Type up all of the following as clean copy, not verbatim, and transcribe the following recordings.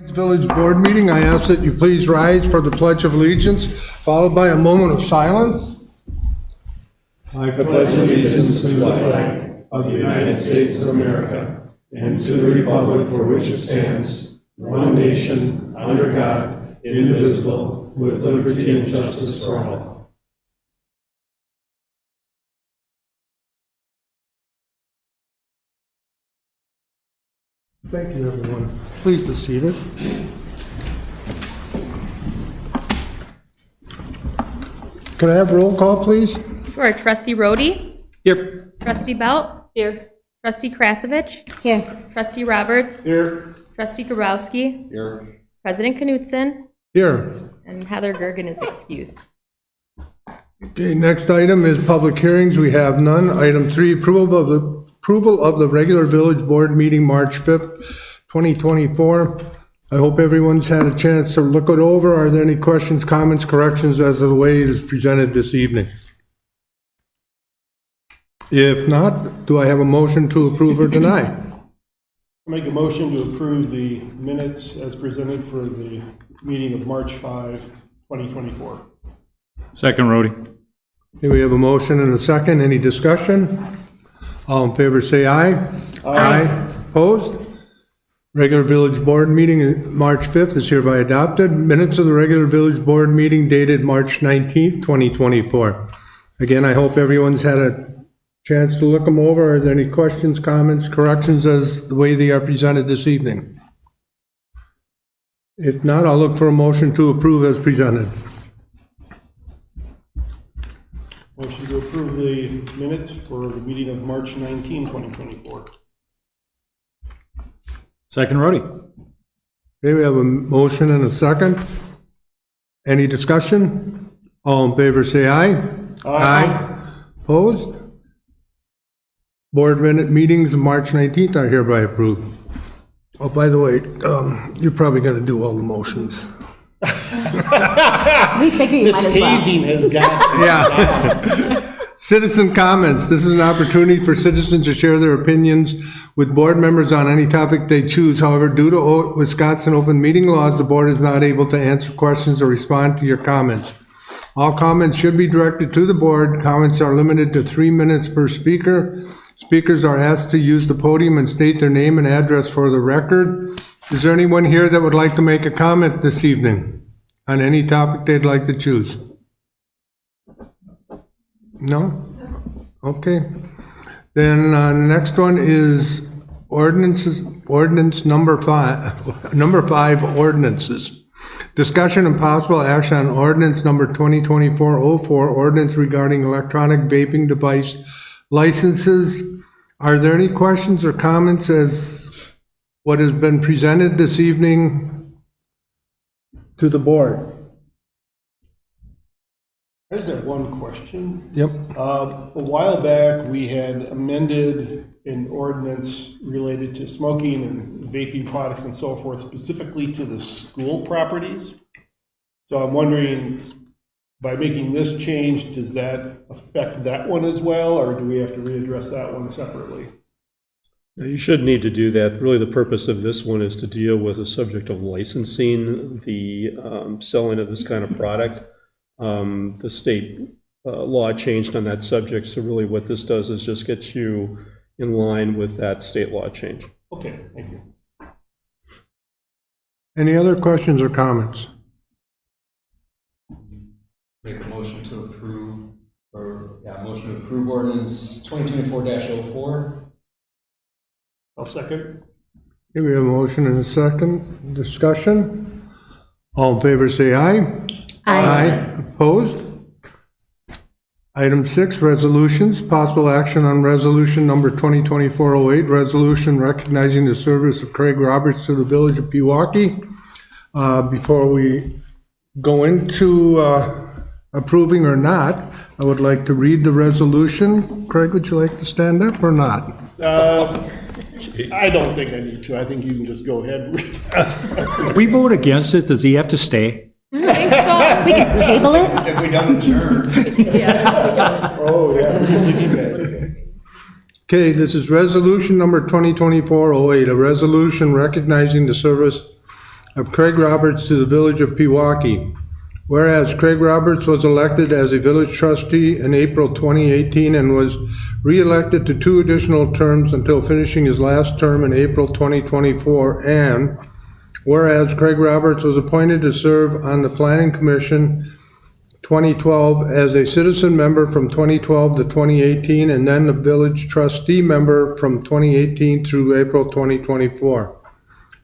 Village Board meeting, I ask that you please rise for the Pledge of Allegiance, followed by a moment of silence. I pledge allegiance to the flag of the United States of America and to the republic for which it stands, one nation, under God, indivisible, with liberty and justice for all. Thank you, everyone. Please be seated. Can I have roll call, please? Sure. Trustee Rhodey? Here. Trustee Belt? Here. Trustee Krasovich? Here. Trustee Roberts? Here. Trustee Grabowski? Here. President Knutson? Here. And Heather Gergen is excused. Okay, next item is public hearings. We have none. Item 3, approval of the regular village board meeting March 5th, 2024. I hope everyone's had a chance to look it over. Are there any questions, comments, corrections as to the way it is presented this evening? If not, do I have a motion to approve or deny? Make a motion to approve the minutes as presented for the meeting of March 5, 2024. Second, Rhodey. Okay, we have a motion and a second. Any discussion? All in favor say aye. Aye. Opposed? Regular village board meeting March 5th is hereby adopted. Minutes of the regular village board meeting dated March 19th, 2024. Again, I hope everyone's had a chance to look them over. Are there any questions, comments, corrections as the way they are presented this evening? If not, I'll look for a motion to approve as presented. Motion to approve the minutes for the meeting of March 19, 2024. Second, Rhodey. Okay, we have a motion and a second. Any discussion? All in favor say aye. Aye. Opposed? Board minute meetings of March 19th are hereby approved. Oh, by the way, you're probably going to do all the motions. We figure you This might as well. hazing has got. Yeah. Citizen comments. This is an opportunity for citizens to share their opinions with board members on any topic they choose. However, due to Wisconsin open meeting laws, the board is not able to answer questions or respond to your comments. All comments should be directed to the board. Comments are limited to 3 minutes per speaker. Speakers are asked to use the podium and state their name and address for the record. Is there anyone here that would like to make a comment this evening on any topic they'd like to choose? No? Okay. Then the next one is ordinance number 5 ordinances. Discussion and possible action on ordinance number 2024-04, ordinance regarding electronic vaping device licenses. Are there any questions or comments as what has been presented this evening to the board? I just have one question. Yep. A while back, we had amended an ordinance related to smoking and vaping products and so forth, specifically to the school properties. So I'm wondering, by making this change, does that affect that one as well, or do we have to readdress that one separately? You should need to do that. Really, the purpose of this one is to deal with the subject of licensing the selling of this kind of product. The state law changed on that subject, so really what this does is just get you in line with that state law change. Okay, thank you. Any other questions or comments? Make a motion to approve, motion to approve ordinance 2024-04. I'll second. Okay, we have a motion and a second. Discussion. All in favor say aye. Aye. Opposed? Item 6, resolutions. Possible action on resolution number 2024-08, resolution recognizing the service of Craig Roberts to the village of Pewaukee. Before we go into approving or not, I would like to read the resolution. Craig, would you like to stand up or not? I don't think I need to. I think you can just go ahead. If we vote against it, does he have to stay? I think so. We could table it. If we don't adjourn. Oh, yeah. we're just thinking that. Okay, this is resolution number 2024-08, a resolution recognizing the service of Craig Roberts to the Village of Pewaukee. Whereas Craig Roberts was elected as a village trustee in April 2018 and was re-elected to 2 additional terms until finishing his last term in April 2024, and whereas Craig Roberts was appointed to serve on the Planning Commission 2012 as a citizen member from 2012 to 2018, and then the village trustee member from 2018 through April 2024.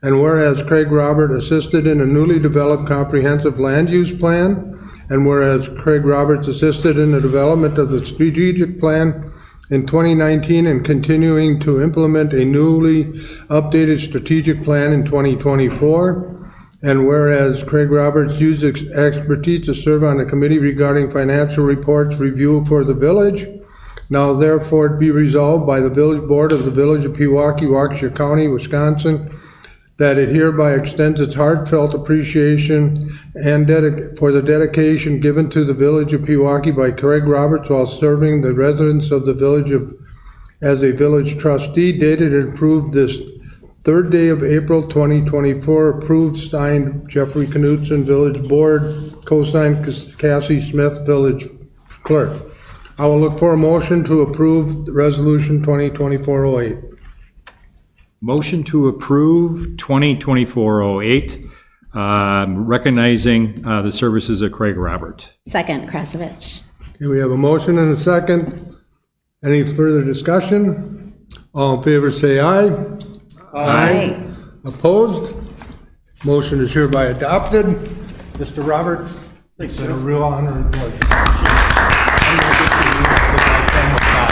And whereas Craig Robert assisted in a newly developed comprehensive land use plan, and whereas Craig Roberts assisted in the development of the strategic plan in 2019 and continuing to implement a newly updated strategic plan in 2024, and whereas Craig Roberts used expertise to serve on the committee regarding financial reports review for the village, now therefore be resolved by the Village Board of the Village of Pewaukee, Waukesha County, Wisconsin, that it hereby extends its heartfelt appreciation and for the dedication given to the Village of Pewaukee by Craig Roberts while serving the residents of the village as a village trustee, dated and approved this 3rd day of April 2024, approved, signed Jeffrey Knutson, Village Board, co-signed Cassie Smith, Village Clerk. I will look for a motion to approve Resolution 2024-08. Motion to approve 2024-08, recognizing the services of Craig Robert. Second, Krasovich. Okay, we have a motion and a second. Any further discussion? All in favor say aye. Aye. Opposed? Motion is hereby adopted. Mr. Roberts, it's been a real honor and pleasure. I'm gonna get you a camera shot.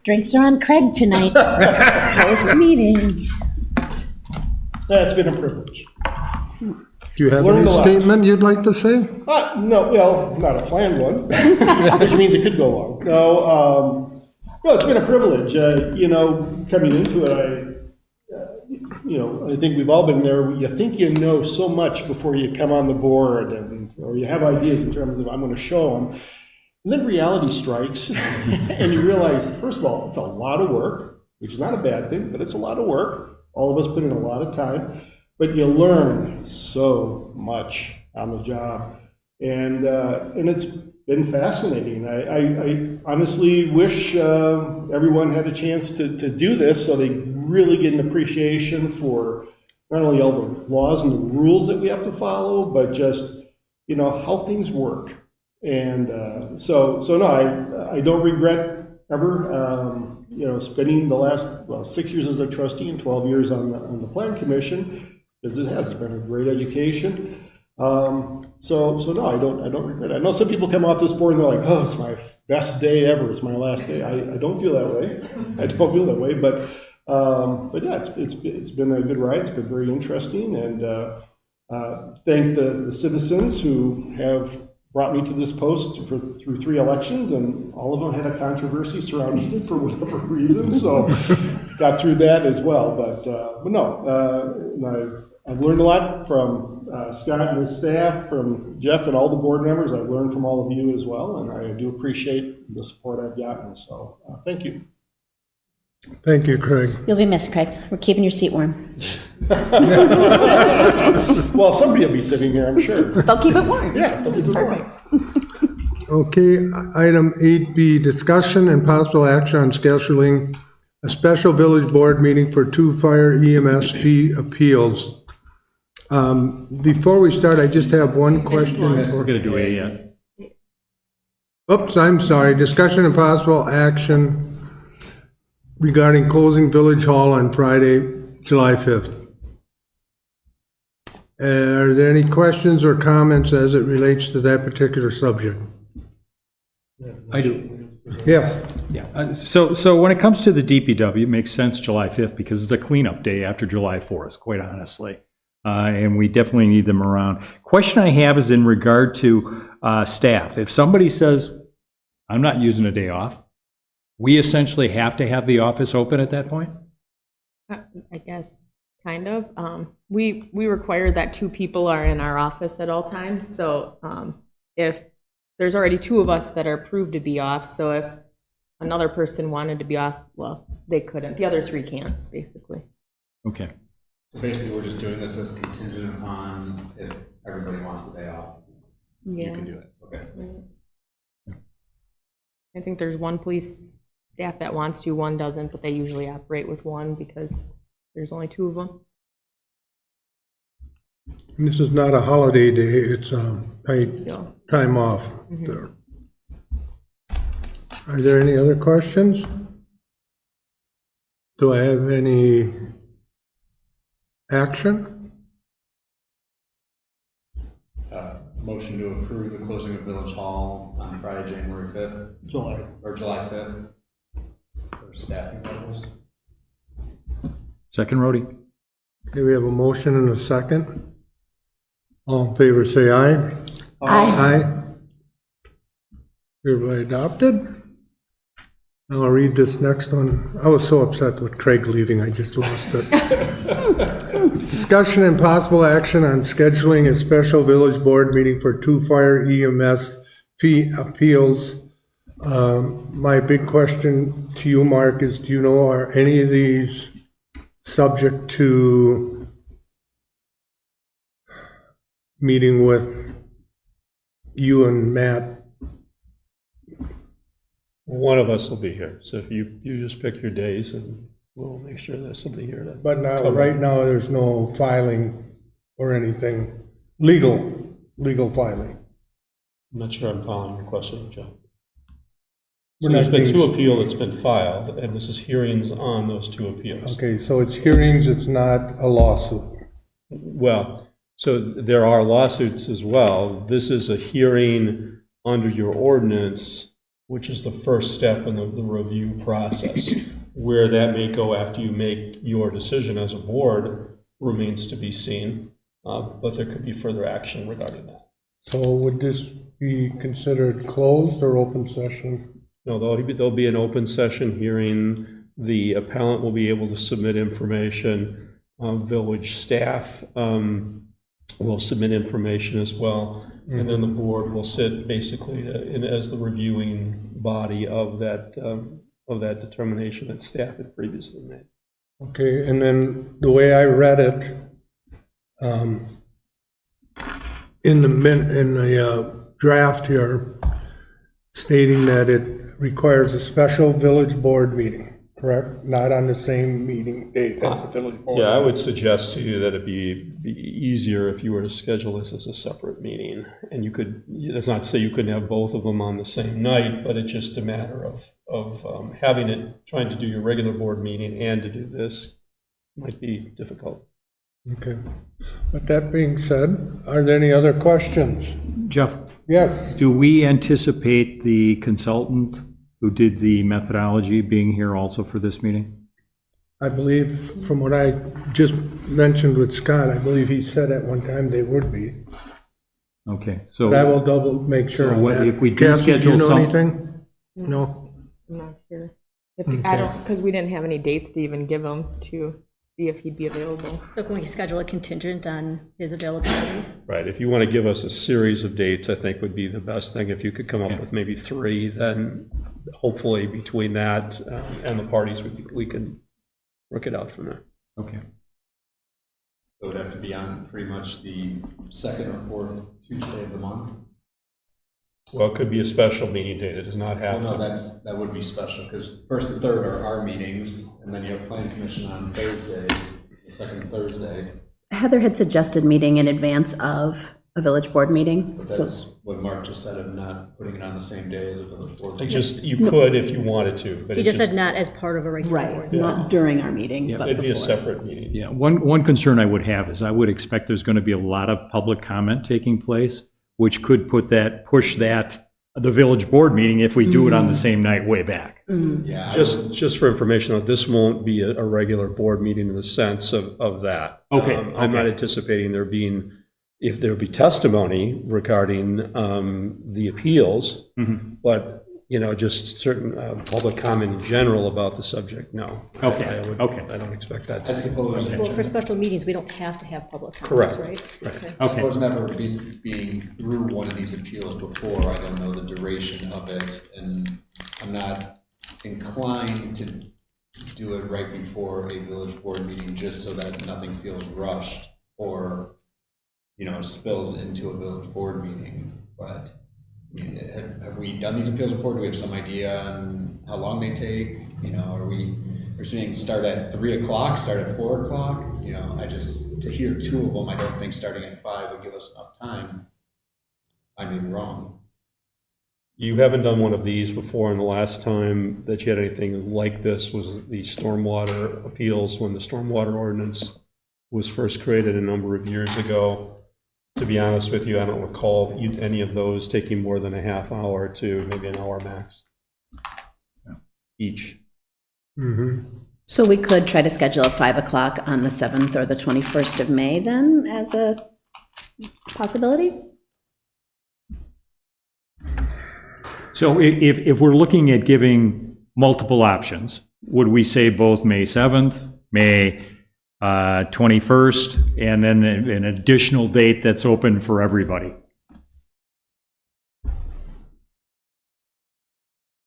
Drinks are on Craig tonight. Post meeting. Yeah, it's been a privilege. Do you have Learned any a lot. statement you'd like to say? No, well, not a planned one, which means it could go long. No, it's been a privilege. Coming into it, I think we've all been there. You think you know so much before you come on the board, or you have ideas in terms of I'm going to show them. And then reality strikes, and you realize, first of all, it's a lot of work, which is not a bad thing, but it's a lot of work. All of us put in a lot of time, but you learn so much on the job, and it's been fascinating. I honestly wish everyone had a chance to do this, so they really get an appreciation for not only all the laws and the rules that we have to follow, but just how things work. And so no, I don't regret ever, spending the last 6 years as a trustee and 12 years on the Plan Commission, because it has been a great education. So no, I don't regret it. I know some people come off this board and they're like, oh, it's my best day ever. It's my last day. I don't feel that way. I don't feel that way, but yeah, it's been a good ride. It's been very interesting, and thank the citizens who have brought me to this post through 3 elections, and all of them had a controversy surrounding it for whatever reason. So got through that as well. But no, I've learned a lot from Scott and his staff, from Jeff and all the board members. I've learned from all of you as well, and I do appreciate the support I've gotten. So thank you. Thank you, Craig. You'll be missed, Craig. We're keeping your seat warm. Well, somebody will be sitting here, I'm sure. They'll keep it warm. Yeah, they'll keep it warm. Perfect. Okay, item 8B, discussion and possible action on scheduling a special village board meeting for 2 fire EMST appeals. Before we start, I just have one question. We're going to do A yet. Oops, I'm sorry. Discussion and possible action regarding closing Village Hall on Friday, July 5th. Are there any questions or comments as it relates to that particular subject? I do. Yes. Yeah. So when it comes to the DPW, it makes sense July 5th because it's a cleanup day after July 4th, quite honestly. And we definitely need them around. Question I have is in regard to staff. If somebody says, I'm not using a day off, we essentially have to have the office open at that point? I guess, kind of. We require that 2 people are in our office at all times, so if there's already two of us that are approved to be off, so if another person wanted to be off, well, they couldn't. The other three can't, basically. Okay. So basically, we're just doing this as contingent upon if everybody wants the day off. You Yeah. can do it, okay. I think there's one police staff that wants to, one doesn't, but they usually operate with one because there's only two of them. This is not a holiday day, it's paid So, time off there. Are there any other questions? Do I have any action? Motion to approve the closing of Village Hall on Friday, January 5th, or July 5th, for staffing purposes. Second, Rhodey? Okay, we have a motion and a second. All in favor, say aye. Aye. Aye. Hereby adopted. Now I'll read this next one. I was so upset with Craig leaving, I just lost it. Discussion and possible action on scheduling a special village board meeting for 2 fire EMS fee appeals. My big question to you, Mark, is do you know, are any of these subject to meeting with you and Matt? One of us will be here, so if you just pick your days and we'll make sure there's somebody here to. But now, right now, there's no filing or anything, legal filing. I'm not sure I'm following your question, Joe. We're So there's not been being- two appeals that's been filed, and this is hearings on those two appeals. Okay, so it's hearings, it's not a lawsuit. Well, so there are lawsuits as well. This is a hearing under your ordinance, which is the first step in the review process. Where that may go after you make your decision as a board remains to be seen, but there could be further action regarding that. So would this be considered closed or open session? No, there'll be an open session hearing. The appellant will be able to submit information. Village staff will submit information as well. And then the board will sit basically as the reviewing body of that determination that staff had previously made. Okay, and then the way I read it, in the draft here, stating that it requires a special village board meeting, correct? Not on the same meeting date as the village board. Yeah, I would suggest to you that it'd be easier if you were to schedule this as a separate meeting. And you could, that's not to say you couldn't have both of them on the same night, but it's just a matter of having it, trying to do your regular board meeting and to do this might be difficult. Okay. With that being said, are there any other questions? Jeff, Yes, do we anticipate the consultant who did the methodology being here also for this meeting? I believe from what I just mentioned with Scott, I believe he said at one time they would be. Okay, But I so will double make sure So on what that. if we do Kathy, do you schedule know some- anything? No? I'm not sure. I don't, because we didn't have any dates to even give him to see if he'd be available. So can we schedule a contingent on his availability? Right, if you want to give us a series of dates, I think would be the best thing. If you could come up with maybe 3, then hopefully between that and the parties, we can work it out from there. okay. It would have to be on pretty much the second or fourth Tuesday of the month. Well, it could be a special meeting date, it does not have Well, no, to. that would be special, because first and third are our meetings, and then you have planning commission on Thursdays, the second Thursday. Heather had suggested meeting in advance of a village board meeting. But So that's what Mark just said, of not putting it on the same day as a village board. Like just, you could if you wanted to, but He it's just just, said not as part of a regular board. Right, not during our meeting, but it'd be a before. separate meeting. Yeah, one concern I would have is I would expect there's going to be a lot of public comment taking place, which could push the village board meeting, if we do it on the same night, way back. Yeah, Just for information, though, this won't be a regular board meeting in the sense of that. Okay, I'm not anticipating there being, if there be testimony regarding the appeals, but just certain public comment in general about the subject, no. Okay, okay. I don't expect that I to. suppose, Well, for special meetings, we don't have to have public comments, Correct. right? Okay. I suppose never being through one of these appeals before, I don't know the duration of it, and I'm not inclined to do it right before a village board meeting, just so that nothing feels rushed or, spills into a village board meeting. But, I mean, have we done these appeals before? Do we have some idea on how long they take? Are we saying start at 3 o'clock, start at 4 o'clock? To hear two of them, I don't think starting at 5 would give us enough time. I may be wrong. You haven't done one of these before, and the last time that you had anything like this was the stormwater appeals, when the stormwater ordinance was first created a number of years ago. To be honest with you, I don't recall any of those taking more than a half hour to maybe an hour max each. So we could try to schedule at 5 o'clock on the 7th or the 21st of May then as a possibility? So if we're looking at giving multiple options, would we say both May 7th, May 21st, and then an additional date that's open for everybody?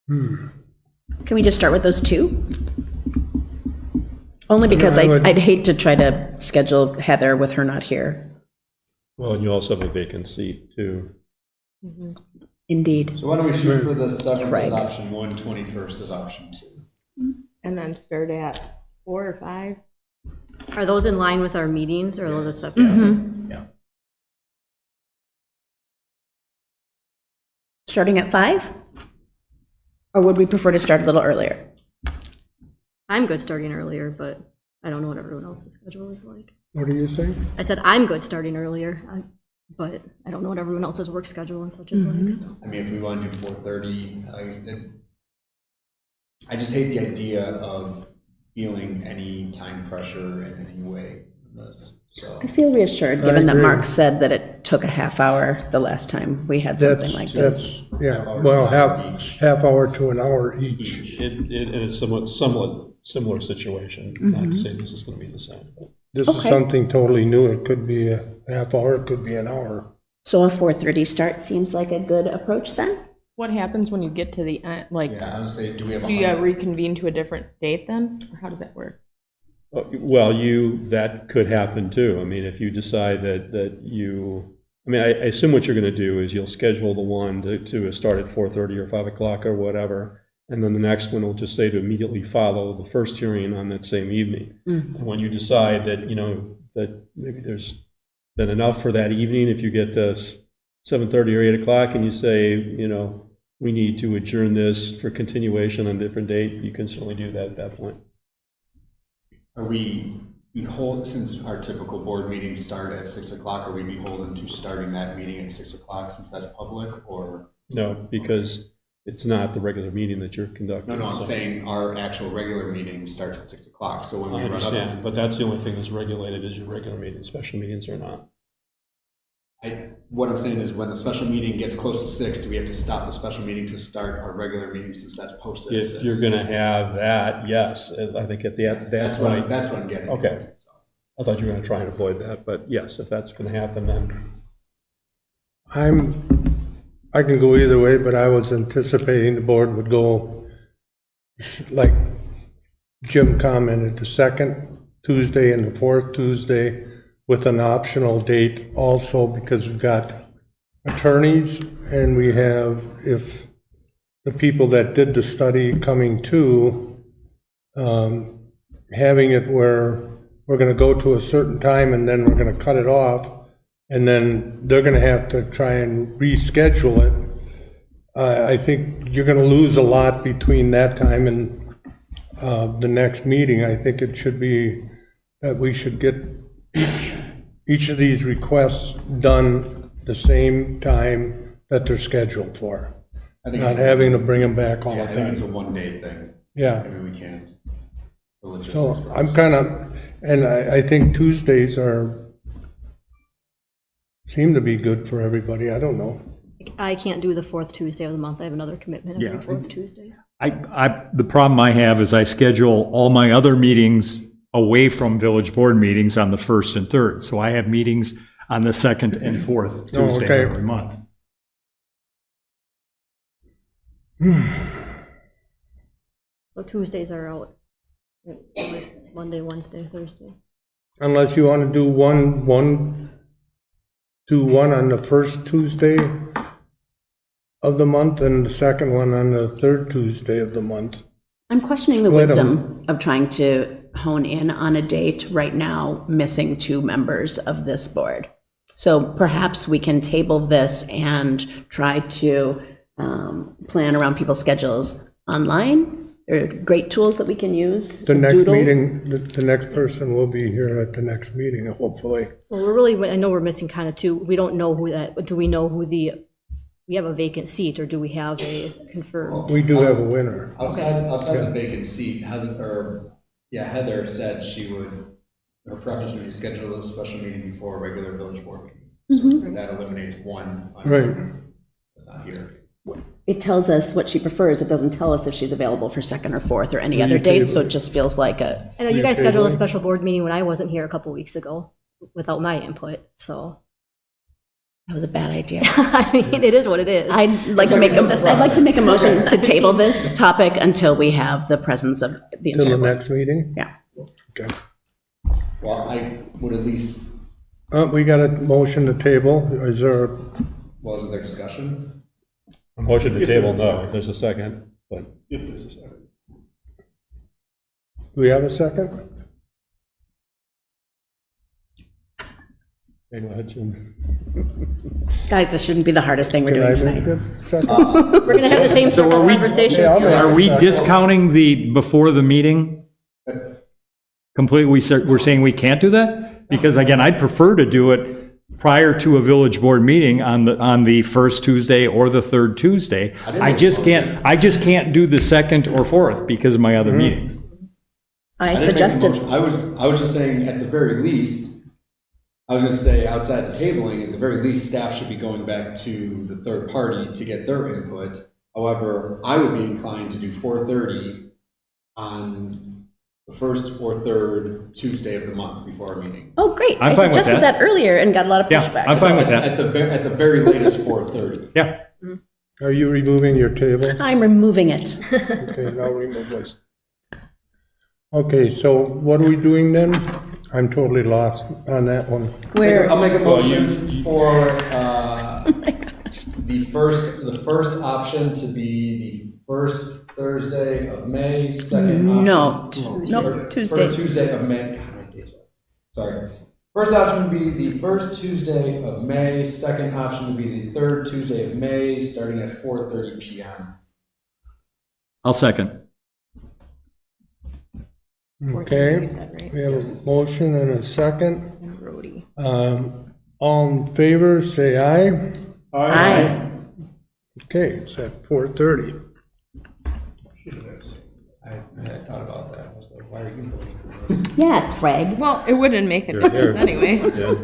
Can we just start with those two? Only because I would- I'd hate to try to schedule Heather with her not here. Well, and you also have a vacant seat, too. Indeed. So why don't we shoot for the 7th Craig. as option 1, 21st as option 2? And then start at 4 or 5? Are those in line with our meetings, or are those a separate? Yeah. Starting at 5? Or would we prefer to start a little earlier? I'm good starting earlier, but I don't know what everyone else's schedule is like. What are you saying? I said I'm good starting earlier, but I don't know what everyone else's work schedule and such is like, so. I mean, if we want to do 4:30, I just hate the idea of feeling any time pressure in any way in this, so. I feel reassured, given that agree. Mark said that it took a half hour the last time we had something like this. Yeah, well, half hour to an hour each. And it's somewhat similar situation, not to say this is going to be the same. This is Okay. something totally new. It could be a half hour, it could be an hour. So a 4:30 start seems like a good approach then? What happens when you get to the end? Like, Yeah, I would say, do we have a do you 100? reconvene to a different date then? Or how does that work? Well, that could happen too. I mean, if you decide that you, I assume what you're going to do is you'll schedule the one to start at 4:30 or 5 o'clock or whatever, and then the next one will just say to immediately follow the first hearing on that same evening. And when you decide that, that maybe there's been enough for that evening, if you get to 7:30 or 8 o'clock and you say, we need to adjourn this for continuation on a different date, you can certainly do that at that point. Are we beholden, since our typical board meetings start at 6 o'clock, are we beholden to starting that meeting at 6 o'clock since that's public, or? No, because it's not the regular meeting that you're conducting. No, I'm so- saying our actual regular meeting starts at 6 o'clock, so when we I run up. understand, but that's the only thing that's regulated is your regular meetings. Special meetings are not. What I'm saying is when the special meeting gets close to 6, do we have to stop the special meeting to start our regular meeting since that's posted at 6? If you're gonna have that, yes, I think that's what right. That's what I'm getting at. Okay. So. I thought you were gonna try and avoid that, but yes, if that's gonna happen, then I can go either way, but I was anticipating the board would go, like Jim commented, the second Tuesday and the fourth Tuesday with an optional date also, because we've got attorneys and we have, if the people that did the study coming to, having it where we're gonna go to a certain time and then we're gonna cut it off, and then they're gonna have to try and reschedule it. I think you're gonna lose a lot between that time and the next meeting. I think it should be that we should get each of these requests done the same time that they're scheduled for, I think not it's, having to bring them back all yeah, the I think it's a time. one-day thing. Yeah. I mean, we can't. The logistics So for I'm us. kind of, and I think Tuesdays seem to be good for everybody. I don't know. I can't do the fourth Tuesday of the month. I have another commitment Yeah. every fourth Tuesday. The problem I have is I schedule all my other meetings away from village board meetings on the first and third. So I have meetings on the second and fourth Oh, Tuesday okay. of every month. So Tuesdays are out. Monday, Wednesday, Thursday. Unless you want to do one on the first Tuesday of the month and the second one on the third Tuesday of the month. I'm questioning the Split 'em. wisdom of trying to hone in on a date right now, missing 2 members of this board. So perhaps we can table this and try to plan around people's schedules online. There are great tools that we can use. The next Doodle. meeting, the next person will be here at the next meeting, hopefully. Well, I know we're missing kind of two. We don't know do we know who we have a vacant seat, or do we have a confirmed? We do have a winner. Outside the vacant seat, Heather said her preference would be to schedule a special meeting before a regular village board meeting. So that eliminates one. Right. That's not here. It tells us what she prefers. It doesn't tell us if she's available for second or fourth or any other date, so it just feels like a, I know you guys scheduled a special board meeting when I wasn't here a couple weeks ago without my input, so. that was a bad idea. I mean, it is what it is. I'd like to make a motion to table this topic until we have the presence of the Till entire the board. next meeting? Yeah. Okay. Well, I would at least, We got a motion to table. Is there, was there discussion? A motion to table, no, if there's a second, but If there's a second. do we have a second? hey, go ahead, Jim. Guys, this shouldn't be the hardest thing we're Can doing I make tonight. it second? We're gonna have the same sort of conversation. Yeah, I'll make Are it we second. discounting the before the meeting? Completely, we're saying we can't do that? Because again, I'd prefer to do it prior to a village board meeting on the first Tuesday or the third Tuesday. I just can't do the second or fourth because of my other meetings. I didn't make a suggested, motion. I was just saying, at the very least, I was gonna say, outside the tabling, at the very least, staff should be going back to the third party to get their input. However, I would be inclined to do 4:30 on the first or third Tuesday of the month before our meeting. oh, great. I'm I fine with suggested that. that earlier and got a lot of Yeah, pushback. I'm fine with At that. the very latest, 4:30. Yeah. Are you removing your table? I'm removing it. Okay, now remove this. Okay, so what are we doing then? I'm totally lost on that one. I'll make a motion for, the first option to be the first Thursday of May, second option. No, nope, First Tuesdays. Tuesday of May, God, my days are- sorry. First option would be the first Tuesday of May, second option would be the third Tuesday of May, starting at 4:30 PM. I'll second. Okay, You said, right? we have a motion and a second. And Brody. All in favor, say aye. Aye. Okay, it's at 4:30. I thought about that, I was like, why are you voting for this? Yeah, Craig. Well, it wouldn't make a difference anyway. Yeah.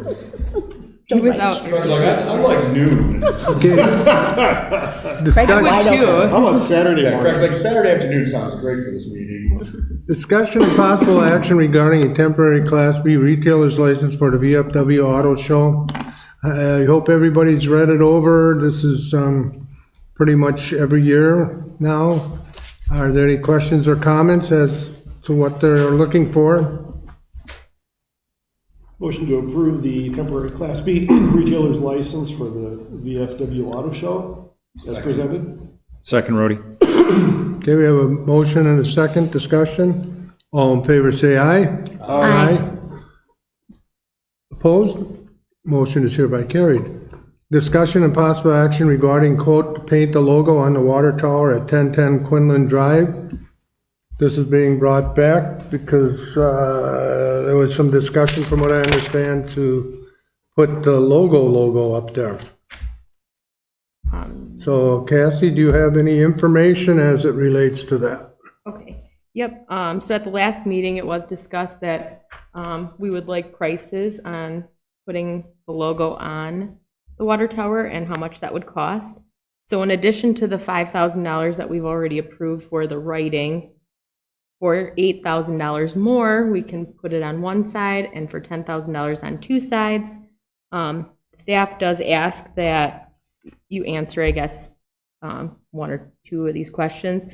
He was out. I'm like noon. I Craig's would wide too. open. How about Saturday Yeah, morning? Craig's like Saturday afternoon sounds great for this meeting. Discussion and possible action regarding a temporary Class B retailer's license for the VFW Auto Show. I hope everybody's read it over. This is pretty much every year now. Are there any questions or comments as to what they're looking for? Motion to approve the temporary Class B retailer's license for the VFW Auto Show as presented. Second, Rhodey. Okay, we have a motion and a second discussion. All in favor, say aye. Aye. Opposed? Motion is hereby carried. Discussion and possible action regarding quote, to paint the logo on the water tower at 1010 Quinlan Drive. This is being brought back because there was some discussion, from what I understand, to put the logo up there. So Cassie, do you have any information as it relates to that? Okay, yep, so at the last meeting, it was discussed that we would like prices on putting the logo on the water tower and how much that would cost. So in addition to the $5,000 that we've already approved for the writing, for $8,000 more, we can put it on one side, and for $10,000 on two sides. Staff does ask that you answer, I guess, one or two of these questions.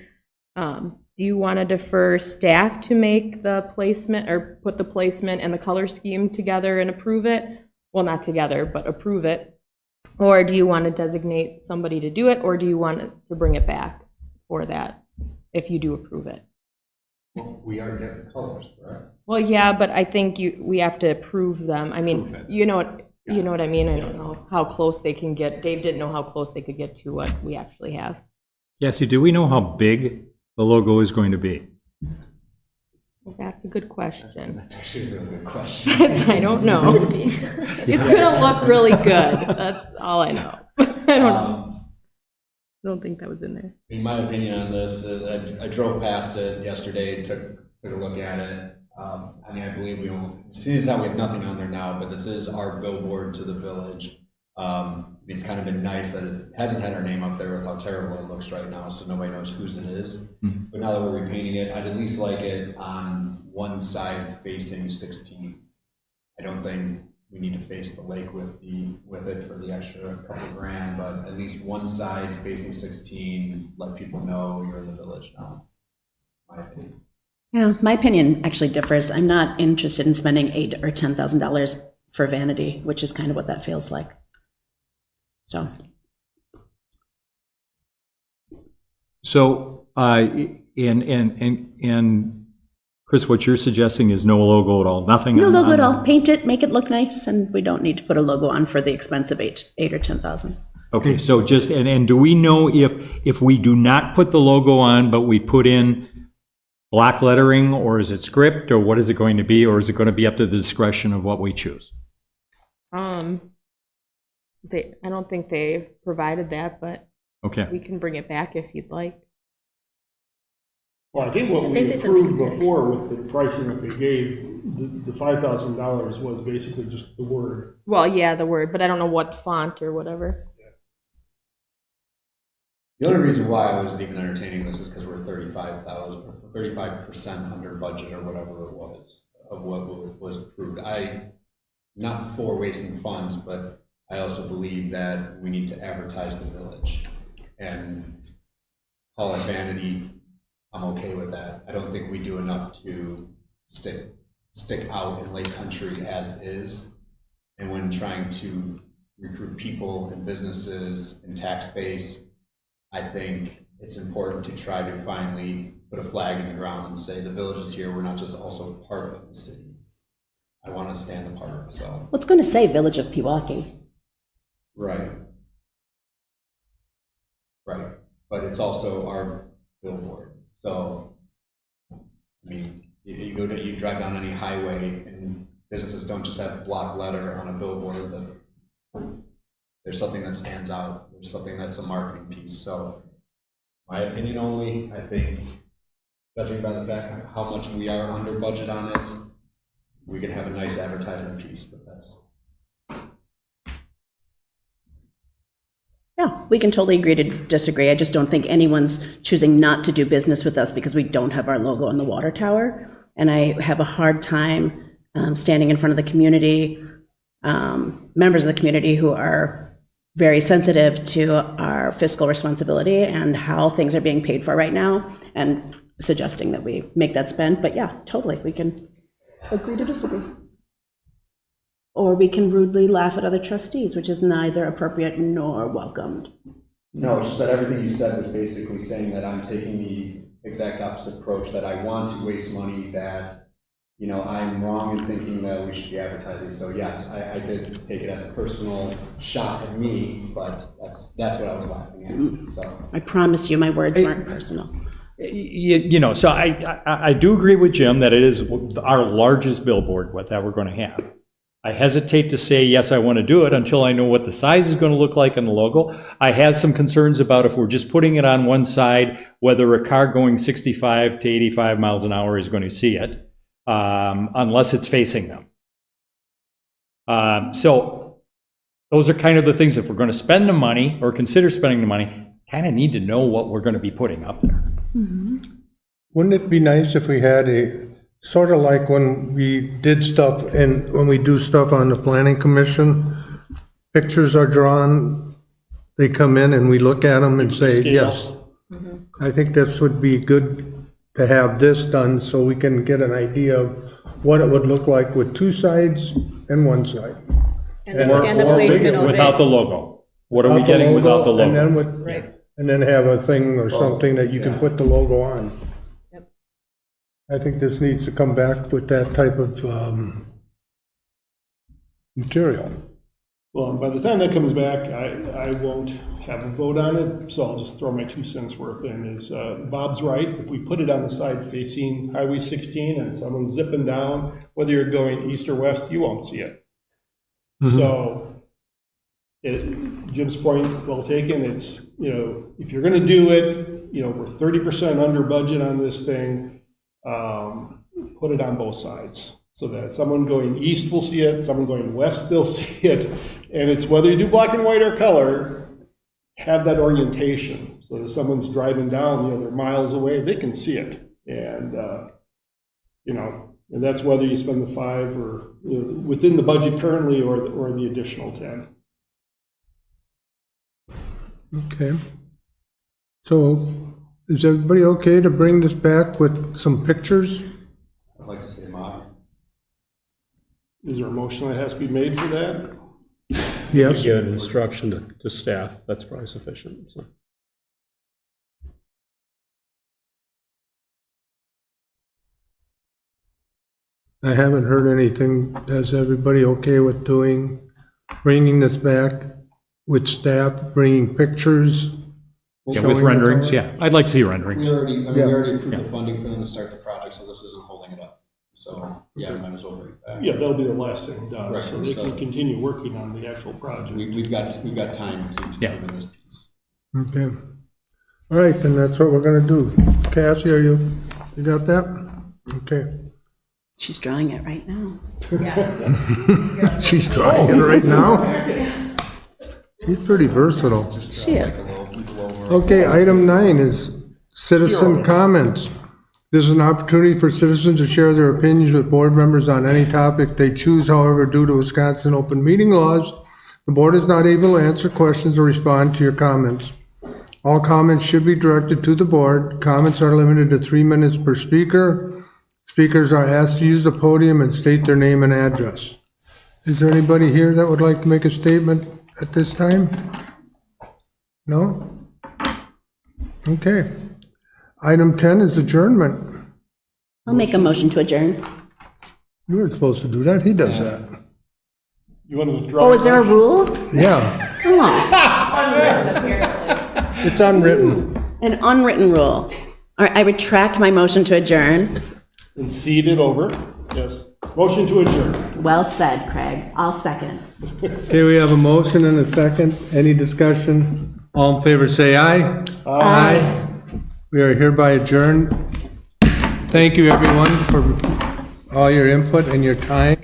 Do you want to defer staff to make the placement or put the placement and the color scheme together and approve it? Well, not together, but approve it. Or do you want to designate somebody to do it, or do you want to bring it back for that if you do approve it? Well, we are getting colors, correct? Well, yeah, but I think we have to approve them. I mean, you know what I mean? I don't know how close they can get. Dave didn't know how close they could get to what we actually have. Cassie, do we know how big the logo is going to be? Well, that's a good question. That's actually a really good question. I don't know. It's gonna look really good. That's all I know. I don't know. I don't think that was in there. In my opinion on this, I drove past it yesterday, took a look at it. I mean, I believe seeing as how we have nothing on there now, but this is our billboard to the village. It's kind of been nice that it hasn't had our name up there with how terrible it looks right now, so nobody knows whose it is. But now that we're repainting it, I'd at least like it on one side facing 16. I don't think we need to face the lake with it for the extra couple grand, but at least one side facing 16, let people know you're in the village now, my opinion. Yeah, my opinion actually differs. I'm not interested in spending $8,000 or $10,000 for vanity, which is kind of what that feels like. So. So, and Chris, what you're suggesting is no logo at all, nothing? No logo at on- all. Paint it, make it look nice, and we don't need to put a logo on for the expense of $8,000 or $10,000. Okay, so just, and do we know if we do not put the logo on, but we put in block lettering, or is it script, or what is it going to be, or is it going to be up to the discretion of what we choose? I don't think they've provided that, but Okay. we can bring it back if you'd like. Well, I think what we they said we approved could do it. before with the pricing that they gave, the $5,000 was basically just the word. Well, yeah, the word, but I don't know what font or whatever. The only reason why I was even entertaining this is because we're 35% under budget or whatever it was of what was approved. I'm not for wasting funds, but I also believe that we need to advertise the village and call it vanity. I'm okay with that. I don't think we do enough to stick out in Lake Country as is. And when trying to recruit people and businesses and tax base, I think it's important to try to finally put a flag in the ground and say the village is here. We're not just also part of the city. I want to stand apart. So What's going to say Village of Pewaukee? right, but it's also our billboard. So I mean, you drive down any highway and businesses don't just have block letter on a billboard. There's something that stands out. There's something that's a marketing piece. So, my opinion only, I think, judging by the fact of how much we are under budget on it, we could have a nice advertisement piece with this. Yeah, we can totally agree to disagree. I just don't think anyone's choosing not to do business with us because we don't have our logo on the water tower. And I have a hard time standing in front of the community, members of the community who are very sensitive to our fiscal responsibility and how things are being paid for right now, and suggesting that we make that spend. But yeah, totally, we can agree to disagree. Or we can rudely laugh at other trustees, which is neither appropriate nor welcomed. No, it's just that everything you said was basically saying that I'm taking the exact opposite approach, that I want to waste money, that, you know, I'm wrong in thinking that we should be advertising. So yes, I did take it as a personal shot at me, but that's what I was laughing at, so. I promise you my words weren't personal. You know, so I do agree with Jim that it is our largest billboard that we're going to have. I hesitate to say, yes, I want to do it until I know what the size is going to look like on the logo. I had some concerns about if we're just putting it on one side, whether a car going 65 to 85 miles an hour is going to see it, unless it's facing them. So Those are kind of the things, if we're going to spend the money or consider spending the money, kind of need to know what we're going to be putting up there. Wouldn't it be nice if we had a, sort of like when we did stuff and when we do stuff on the planning commission, pictures are drawn, they come in and we look at them and say, Scale. yes. I think this would be good to have this done so we can get an idea of what it would look like with two sides and one side. And the placement of Without it. the logo. What are we Without the getting without the And then logo? with, and then have a thing or something that you can put the logo on. Yep. I think this needs to come back with that type of material. Well, and by the time that comes back, I won't have a vote on it, so I'll just throw my 2 cents worth in, is Bob's right. If we put it on the side facing Highway 16 and someone's zipping down, whether you're going east or west, you won't see it. So, Jim's point, well taken, it's, if you're gonna do it, we're 30% under budget on this thing, put it on both sides. So that someone going east will see it, someone going west will see it, and it's whether you do black and white or color, have that orientation, so that someone's driving down, they're miles away, they can see it. And, and that's whether you spend the 5 or, within the budget currently or the additional 10. Okay. So is everybody okay to bring this back with some pictures? I'd like to say aye. Is there a motion that has to be made for that? Yes. Give an instruction to staff, that's probably sufficient, so. I haven't heard anything. Is everybody okay with bringing this back with staff, bringing pictures? Yeah, showing with the renderings, color? yeah. I'd like to see renderings. We already approved Yeah. the funding for them to start the project, so this isn't holding it up. So, yeah, might as well bring it back. Yeah, that'll be the last thing done, Right, so they so- can continue working on the actual project. We've got time to Yeah. determine this piece. Okay. All right, then that's what we're gonna do. Cassie, you got that? Okay. She's drawing it right now. She's trying it right now. She's pretty versatile. She is. Okay, item 9 is citizen comments. This is an opportunity for citizens to share their opinions with board members on any topic they choose. However, due to Wisconsin open meeting laws, the board is not able to answer questions or respond to your comments. All comments should be directed to the board. Comments are limited to 3 minutes per speaker. Speakers are asked to use the podium and state their name and address. Is there anybody here that would like to make a statement at this time? No? Okay. Item 10 is adjournment. I'll make a motion to adjourn. You weren't supposed to do that. He does that. You want to withdraw? Oh, is there a rule? Yeah, Come on, it's unwritten. an unwritten rule. All right, I retract my motion to adjourn. And cede it over, yes. Motion to adjourn. Well said, Craig. I'll second. Okay, we have a motion and a second. Any discussion? All in favor, say aye. Aye. We are hereby adjourned. Thank you, everyone, for all your input and your time.